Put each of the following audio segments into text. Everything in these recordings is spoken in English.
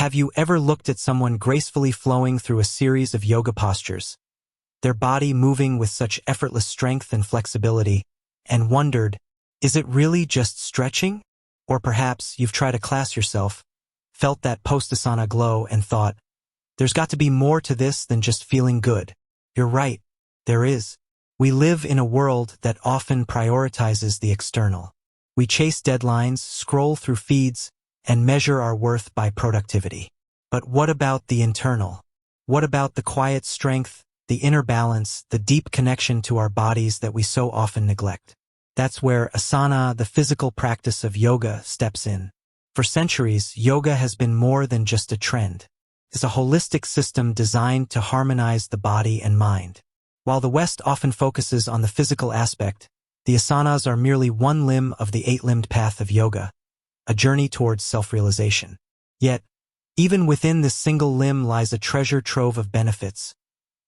Have you ever looked at someone gracefully flowing through a series of yoga postures, their body moving with such effortless strength and flexibility, and wondered, is it really just stretching? Or perhaps you've tried a class yourself, felt that post-asana glow and thought, there's got to be more to this than just feeling good. You're right, there is. We live in a world that often prioritizes the external. We chase deadlines, scroll through feeds, and measure our worth by productivity. But what about the internal? What about the quiet strength, the inner balance, the deep connection to our bodies that we so often neglect? That's where asana, the physical practice of yoga, steps in. For centuries, yoga has been more than just a trend. It's a holistic system designed to harmonize the body and mind. While the West often focuses on the physical aspect, the asanas are merely one limb of the eight-limbed path of yoga, a journey towards self-realization. Yet, even within this single limb lies a treasure trove of benefits,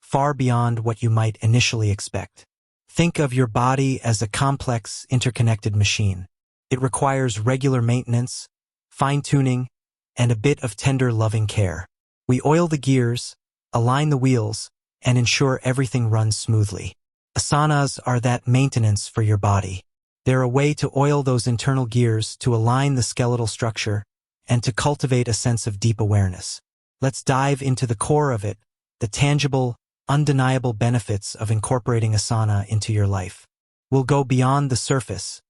far beyond what you might initially expect. Think of your body as a complex, interconnected machine. It requires regular maintenance, fine-tuning, and a bit of tender, loving care. We oil the gears, align the wheels, and ensure everything runs smoothly. Asanas are that maintenance for your body. They're a way to oil those internal gears, to align the skeletal structure, and to cultivate a sense of deep awareness. Let's dive into the core of it, the tangible, undeniable benefits of incorporating asana into your life. We'll go beyond the surface,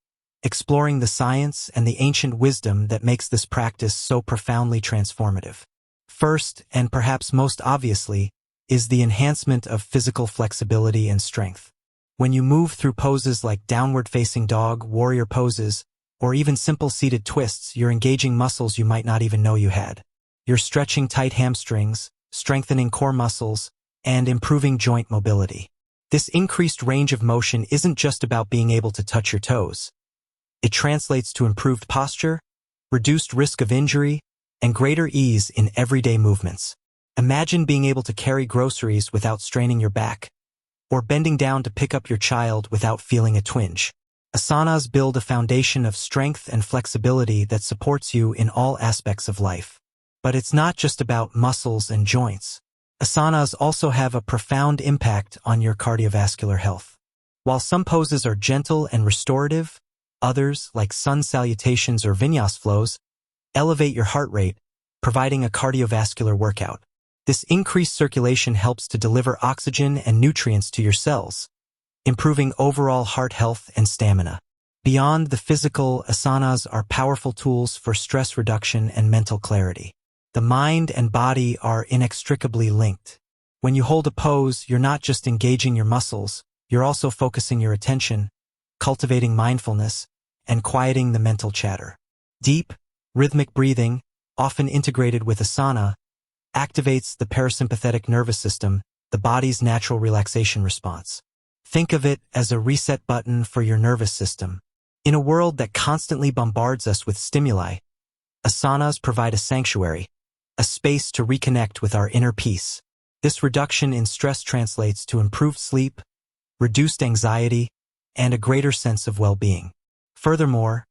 exploring the science and the ancient wisdom that makes this practice so profoundly transformative. First, and perhaps most obviously, is the enhancement of physical flexibility and strength. When you move through poses like downward-facing dog, warrior poses, or even simple seated twists, you're engaging muscles you might not even know you had. You're stretching tight hamstrings, strengthening core muscles, and improving joint mobility. This increased range of motion isn't just about being able to touch your toes. It translates to improved posture, reduced risk of injury, and greater ease in everyday movements. Imagine being able to carry groceries without straining your back, or bending down to pick up your child without feeling a twinge. Asanas build a foundation of strength and flexibility that supports you in all aspects of life. But it's not just about muscles and joints. Asanas also have a profound impact on your cardiovascular health. While some poses are gentle and restorative, others, like sun salutations or vinyasa flows, elevate your heart rate, providing a cardiovascular workout. This increased circulation helps to deliver oxygen and nutrients to your cells, improving overall heart health and stamina. Beyond the physical, asanas are powerful tools for stress reduction and mental clarity. The mind and body are inextricably linked. When you hold a pose, you're not just engaging your muscles, you're also focusing your attention, cultivating mindfulness, and quieting the mental chatter. Deep, rhythmic breathing, often integrated with asana, activates the parasympathetic nervous system, the body's natural relaxation response. Think of it as a reset button for your nervous system. In a world that constantly bombards us with stimuli, asanas provide a sanctuary, a space to reconnect with our inner peace. This reduction in stress translates to improved sleep, reduced anxiety, and a greater sense of well-being. Furthermore,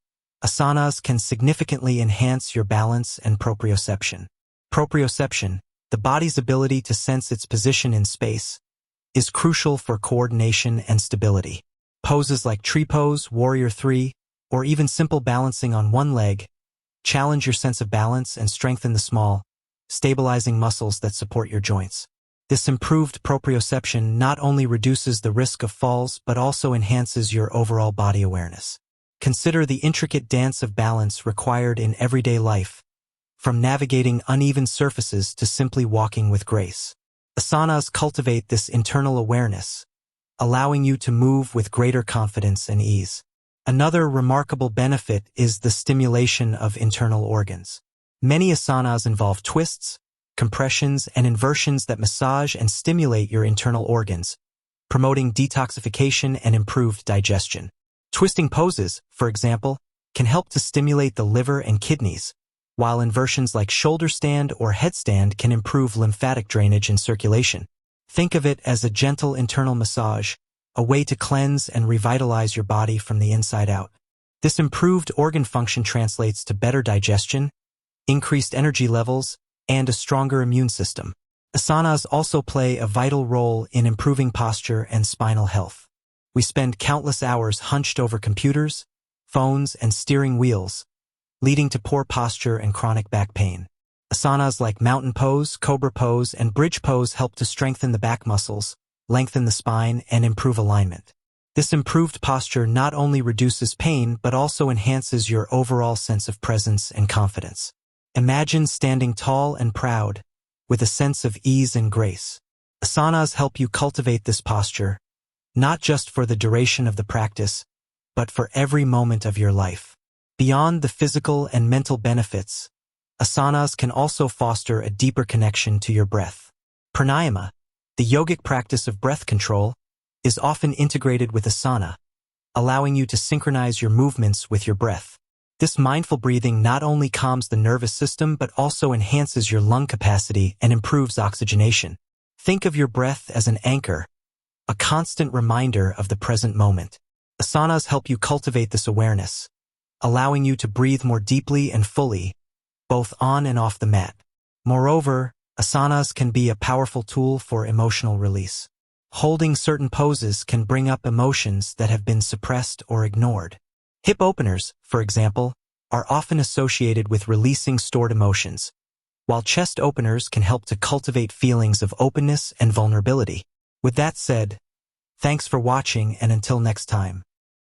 asanas can significantly enhance your balance and proprioception. Proprioception, the body's ability to sense its position in space, is crucial for coordination and stability. Poses like tree pose, warrior 3, or even simple balancing on one leg challenge your sense of balance and strengthen the small, stabilizing muscles that support your joints. This improved proprioception not only reduces the risk of falls but also enhances your overall body awareness. Consider the intricate dance of balance required in everyday life, from navigating uneven surfaces to simply walking with grace. Asanas cultivate this internal awareness, allowing you to move with greater confidence and ease. Another remarkable benefit is the stimulation of internal organs. Many asanas involve twists, compressions, and inversions that massage and stimulate your internal organs, promoting detoxification and improved digestion. Twisting poses, for example, can help to stimulate the liver and kidneys, while inversions like shoulder stand or headstand can improve lymphatic drainage and circulation. Think of it as a gentle internal massage, a way to cleanse and revitalize your body from the inside out. This improved organ function translates to better digestion, increased energy levels, and a stronger immune system. Asanas also play a vital role in improving posture and spinal health. We spend countless hours hunched over computers, phones, and steering wheels, leading to poor posture and chronic back pain. Asanas like mountain pose, cobra pose, and bridge pose help to strengthen the back muscles, lengthen the spine, and improve alignment. This improved posture not only reduces pain but also enhances your overall sense of presence and confidence. Imagine standing tall and proud, with a sense of ease and grace. Asanas help you cultivate this posture, not just for the duration of the practice, but for every moment of your life. Beyond the physical and mental benefits, asanas can also foster a deeper connection to your breath. Pranayama, the yogic practice of breath control, is often integrated with asana, allowing you to synchronize your movements with your breath. This mindful breathing not only calms the nervous system but also enhances your lung capacity and improves oxygenation. Think of your breath as an anchor, a constant reminder of the present moment. Asanas help you cultivate this awareness, allowing you to breathe more deeply and fully, both on and off the mat. Moreover, asanas can be a powerful tool for emotional release. Holding certain poses can bring up emotions that have been suppressed or ignored. Hip openers, for example, are often associated with releasing stored emotions, while chest openers can help to cultivate feelings of openness and vulnerability. With that said, thanks for watching, and until next time.